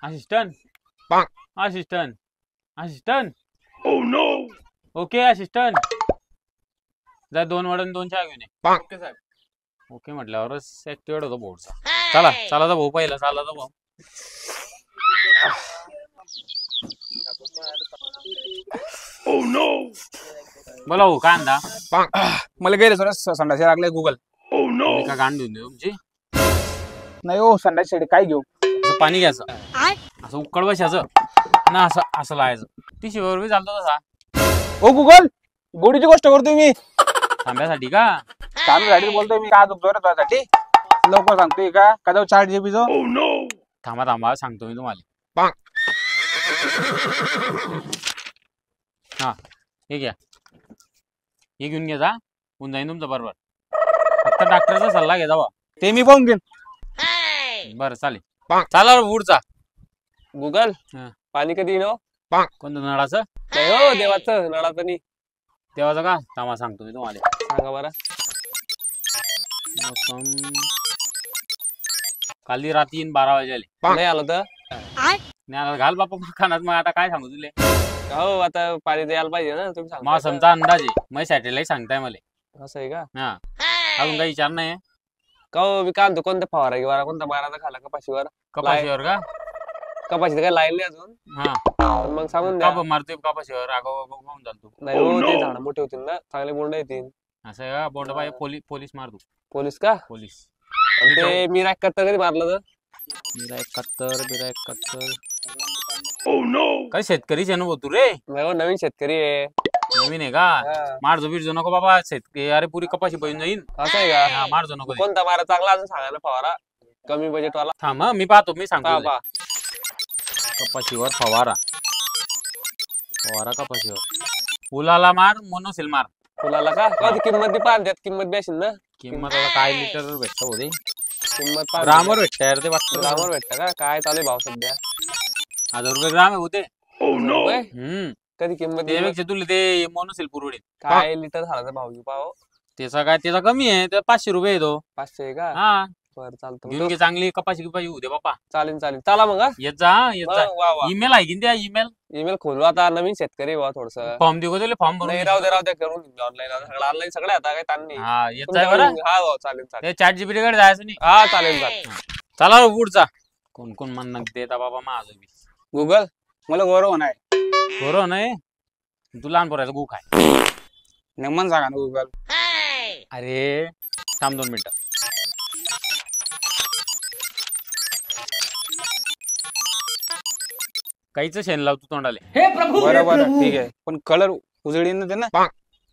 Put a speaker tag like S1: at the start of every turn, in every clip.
S1: Assistant assistant assistant okay assistant जा 2 वडा 2 चहा घेऊन ये.
S2: ओके साहेब.
S1: ओके म्हटल्यावरच ऍक्टिव्हेट होतो बोर्डचा. चला चला जा भाऊ पहिला चाला जा भाऊ. बोला भाऊ काय आणता.
S2: मला गेले सर संडासला लागले गुगल.
S1: मी का गांड देऊन देऊ तुमची.
S2: नाही हो संडाससाठी काय घेऊ.
S1: असं पाणी घ्यायचं असं उकळ बसायचं ना असं असं लावायचं. ती शिवावर बी चालतो तसा.
S2: ओ गुगल गोडीची गोष्ट करतोय मी.
S1: तांब्यासाठी का.
S2: तांब्यासाठी बोलतोय मी. का दुखतोय तुझ्यासाठी लवकर सांगतोय का जाऊ 4 GB जो.
S1: थांबा थांबा सांगतो मी तुम्हाला. हा हे घ्या. हे घेऊन घ्या जा. होऊन जाईन तुमचं बरोबर. फक्त डॉक्टरचा सल्ला घ्या जावा.
S2: ते मी पाहून घेईन.
S1: बरं चालेल. चाला पुढचा.
S3: गुगल
S1: हा.
S3: पाणी कधी येणं.
S1: कोणतं नळाचं.
S3: नाही हो देवाचं नळाचं नाही.
S1: देवाचं का थांबा सांगतो मी तुम्हाला.
S3: सांगा बरं.
S1: मोसम काली रात्री 12 वाजले.
S3: नाही आलं तर
S1: नाही आता घाल बापा खानात. मग आता काय सांगू तुले.
S3: हो आता पाणी द्यायला पाहिजे ना तुम्ही सांगा.
S1: मौसमचा अंदाज आहे. मग सॅटेलाइट सांगताय मला.
S3: असं आहे का.
S1: हा अजून काही विचार नाही.
S3: का हो मी काय म्हणतो कोणत्या फवारा घेवारा कोणता मारायचा खाला कपाशीवर.
S1: कपाशीवर का.
S3: कपाशी काय लाईल नाही अजून.
S1: हा
S3: पण मग सांगून द्या.
S1: का मारतोय कपाशीवर. आगाऊ होऊन जातो.
S3: नाही हो ते झाड मोठे होतील ना चांगले बोंड येतील.
S1: असं का बोंड पाहिजे. पोलीस मारतो.
S3: पोलीस का.
S1: पोलीस.
S3: आणि ते मी रॅक करता कधी मारलं तर.
S1: बिरा 71 काही शेतकरीच आहे ना भाऊ तू रे.
S3: नाही हो नवीन शेतकरी आहे.
S1: नवीन आहे का.
S3: हा.
S1: मारजो बिरजो नको बाबा. शेतकरी अरे पुरी कपाशी बहीण जाईन.
S3: असं आहे का.
S1: हा मारजो नको.
S3: कोणता मारा चांगला अजून सांगायला फवारा कमी बजेट वाला.
S1: थांब मी पाहतो. मी सांगतो तुला.
S3: पहा.
S1: कपाशीवर फवारा. फवारा कपाशीवर. फुलाला मार मोनोसिल मार.
S3: फुलाला का कधी किंमत बी पाहा त्यात किंमत बी असेल ना.
S1: किंमत आता काय लिटर भेटत होते.
S3: किंमत पाहा.
S1: ग्रामवर भेटत यार ते वाटतं.
S3: ग्रामवर भेटतं का काय चालू आहे भाव सध्या.
S1: 1000 रुपये ग्राम आहे होते.
S3: रुपये? कधी किंमत
S1: त्यापेक्षा तुला ते मोनोसिल पुरवडेल.
S3: काय लिटर झाला भाव घेऊ पाहो.
S1: त्याचा कमी आहे. तर 500 रुपये येतो.
S3: 500 आहे का.
S1: हा
S3: बरं चालतं
S1: घेऊन घे चांगली कपाशी होऊ दे बापा.
S3: चालेल चला मग.
S1: येत जा येत जा.
S3: वा वा.
S1: ईमेल आहे की त्या ईमेल.
S3: ईमेल खोलू आता नवीन शेतकरी बा थोडस.
S1: फॉर्म देऊ का फॉर्म भरून.
S3: नाही राहू दे करून ऑनलाईन सगळं ऑनलाईन सगळं आता काय ताण नाही.
S1: हा येत जाय बरं.
S3: हा हो चालेल
S1: ते ChatGPT कडे जायचं नाही.
S3: हा चालेल.
S1: चला पुढचा. कोण कोण म्हणणार देता बाबा माझं बी.
S2: गुगल मला गौरव नाही.
S1: बरोबर नाही. तू लहान पोरायचा गु खाय.
S2: नेमन सांगा ना गुगल.
S1: अरे थांब 2 मिनिटं. काहीच शेण लावतो तोंडाले.
S2: बरं ठीक आहे पण कलर उजळीन ना ते ना.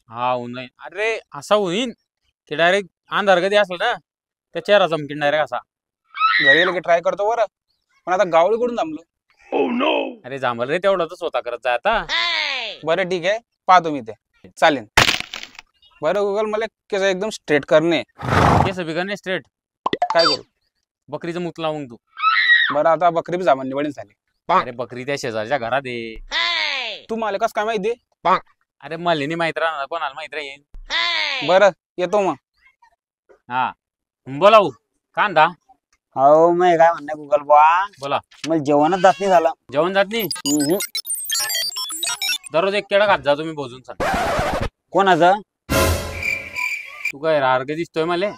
S1: हा होऊन जाईन. अरे असा होईन की डायरेक्ट अंधार कधी असेल ना त्या चेहरा चमकीन डायरेक्ट असा.
S2: घरी गेलं की ट्राय करतो बरं. पण आता गावडी कडून थांबलो.
S1: अरे जांभल रे तेवढं तर स्वतः करत जा आता.
S2: बरं ठीक आहे पाहतो मी ते. चालेल. बरं गुगल मला केस एकदम स्ट्रेट करणे.
S1: केस बिगडणे स्ट्रेट.
S2: काय करू.
S1: बकरीचं मूत लावून तू.
S2: बरं आता बकरी बी सामान्य वडील झाली.
S1: अरे बकरी त्या शेजारच्या घरात आहे.
S2: तू मला कस काय माहिती.
S1: अरे मला नाही माहित राहणार. कोणाला माहित राहील.
S2: बरं येतो मग.
S1: हा बोला भाऊ कांदा.
S4: हो मग काय म्हणणं गुगल बा.
S1: बोला.
S4: मला जेवणच जात नाही झालं.
S1: जेवण जात नाही. दररोज एक केळं खात जा तुम्ही भोजून सांग.
S4: कोणाचं.
S1: तू काय रारग दिसतोय मला.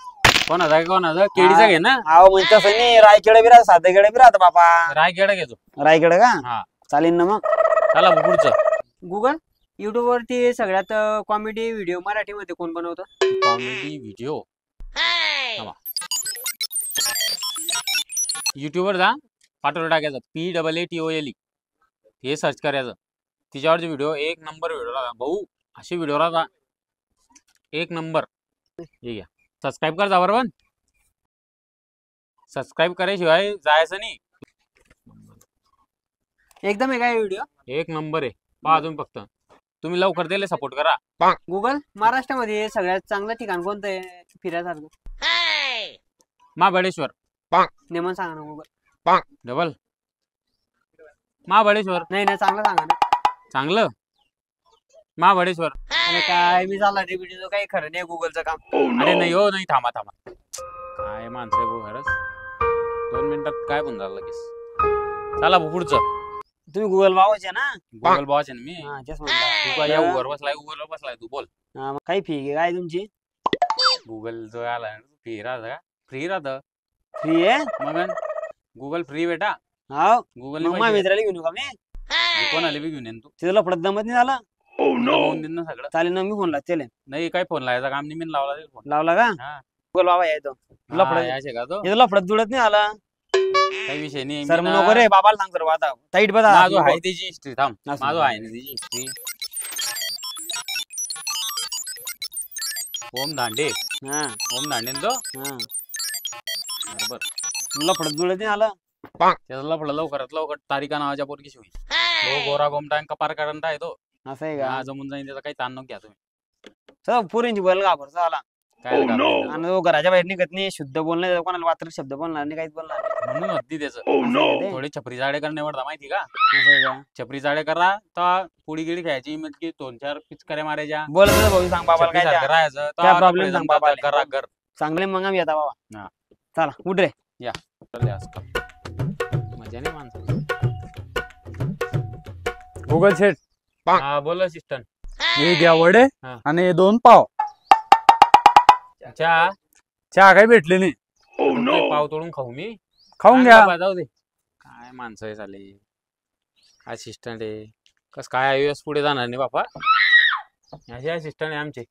S1: कोणाचं केळीचा घे ना.
S4: अहो म्हणजे तसं नाही. रायखेड बी राहत साधे खेडे बी राहत बापा.
S1: राय केळं घेतो.
S4: रायखेड का.
S1: हा
S4: चालेल ना मग.
S1: चला पुढचं.
S5: गुगल युट्यूब वरती सगळ्यात कॉमेडी व्हिडिओ मराठीमध्ये कोण बनवतं.
S1: Comedy video. युट्यूबवर जा. पाठवलं टाकायचं PAATOLE. हे सर्च करायचं. तिच्यावरचे व्हिडिओ 1 नंबर व्हिडिओ राहता भाऊ. असे व्हिडिओ राहता 1 नंबर. हे घ्या सबस्क्राईब कर जा बरोबर. सबस्क्राईब करायशिवाय जायचं नाही.
S5: एकदम आहे काय व्हिडिओ.
S1: 1 नंबर आहे. पहा अजून फक्त तुम्ही लवकर दिले सपोर्ट करा.
S5: गुगल महाराष्ट्रामध्ये सगळ्यात चांगलं ठिकाण कोणतं आहे फिरायसारखं.
S1: महाबळेश्वर.
S5: नेमन सांगा ना गुगल.
S1: डबल महाबळेश्वर.
S5: नाही चांगलं सांगा ना.
S1: चांगलं महाबळेश्वर.
S5: अरे काय मी झाला रे व्हिडिओ काही खरं नाही गुगलचं काम.
S1: अरे नाही हो नाही. थांबा काय माणसं आहे भाऊ खरंच. 2 मिनिटात काय पण झालं लगेच. चला भाऊ पुढचं.
S4: तुम्ही गुगल बाबाचे ना
S1: गुगल बॉस आहे ना मी.
S4: हा तेच म्हणलं.
S1: तू काय या उघर बसलाय तू बोल.
S4: हा, मग काही फी काय तुमची
S1: गुगल जो आला फ्री राहतं का? फ्री राहतं
S4: फ्री आहे
S1: मग. गुगल फ्री बेटा.
S4: हा
S1: गुगल
S4: मग माझ्या मित्राला घेऊन येऊ का मी
S1: कोणाला बी घेऊन येईन तू.
S4: तिथं लफडत दमत नाही झालं
S1: होऊन देईन ना सगळं.
S4: चालेल ना मी फोन लागते
S1: नाही काय फोन लावायचा काम नाही, मी लावला तरी फोन.
S4: लावला का
S1: हा.
S4: गुगल बाबा यायचो
S1: हा,
S4: लफडत
S1: यायचे का तो?
S4: इथं लफडत जुळत नाही आला
S1: काही विषय नाही.
S4: सर
S1: मी
S4: मग
S1: ना-
S4: नको रे बाबाला सांग सर आता ताईट बघा
S1: माझं आहे त्याची हिस्ट्री. थांब
S4: असं.
S1: माझं आहे ना त्याची हिस्ट्री. ओम दांडे.
S4: हा
S1: ओम दांडे ना तो.
S4: हा
S1: बरोबर.
S4: लफडत जुळत नाही आलं
S1: त्याचा लफडं लवकरात लवकर तारिका नावाच्या पोरगीशी होईल. तो गोरा गोमटा कपार करंट आहे तो.
S4: असं आहे का
S1: हा, जमून जाईन त्याचा काही ताण नको घ्या तुम्ही.
S4: सर पुरींची बोल घाबरचा आला
S1: काय घाबरायचं?
S4: आणि तो घराच्या बाहेर निघत नाही शुद्ध बोलणार कोणाला वात्र शब्द बोलणार नाही काहीच बोलणार नाही
S1: म्हणून होती त्याचं.
S4: ते.
S1: थोडे छपरी जाडे करणे आवडता माहिती का?
S4: असं आहे का
S1: छपरी जाडे करा तर पुडी गिडी खायची म्हणजे 2-4 पिचकाऱ्या मारायच्या.
S4: बोलत भाऊ सांग बाबाला काय
S1: छपरीसारखं
S4: त्या.
S1: राहायचं
S4: त्या
S1: तर
S4: problem
S1: कपडे
S4: सांग
S1: जमतात
S4: बाबाला.
S1: घरा घर.
S4: चांगले मग आम्ही येता बाबा
S1: हा.
S4: चला उठ रे
S1: चालले आजकाल. मजा नाही माणसं.
S2: गुगल शेट
S1: हा बोल असिस्टंट.
S2: हे घ्या वडे
S1: हा.
S2: आणि 2 पाव.
S1: चहा.
S2: चहा काही भेटले नाही.
S1: काही पाव तोडून खाऊ मी.
S2: खाऊन
S1: सांग
S2: घ्या.
S1: बाबा, जाऊ दे. काय माणसं आहे साले. असिस्टंट आहे कस काय आयुएस पुढे जाणार नाही बापा. असे असिस्टंट आहे आमचे.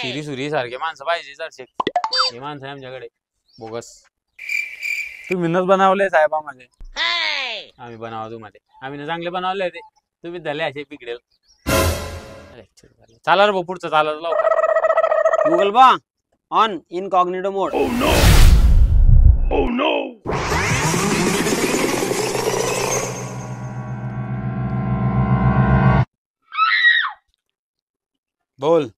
S1: सिरी सुरी सारखे माणसं पाहिजे जरसे. हे माणसं आहे आमच्याकडे बोगस.
S2: तुम्ही नच बनवले साहेबा माझे.
S1: आम्ही बनवा तुम्हाला. आम्ही ना चांगले बनवले ते. तुम्ही झाले असे बिघडेल. चाला रे भाऊ पुढचं चाला लवकर.
S4: गुगल बा ऑन इनकॉग्निटो मोड
S2: बोल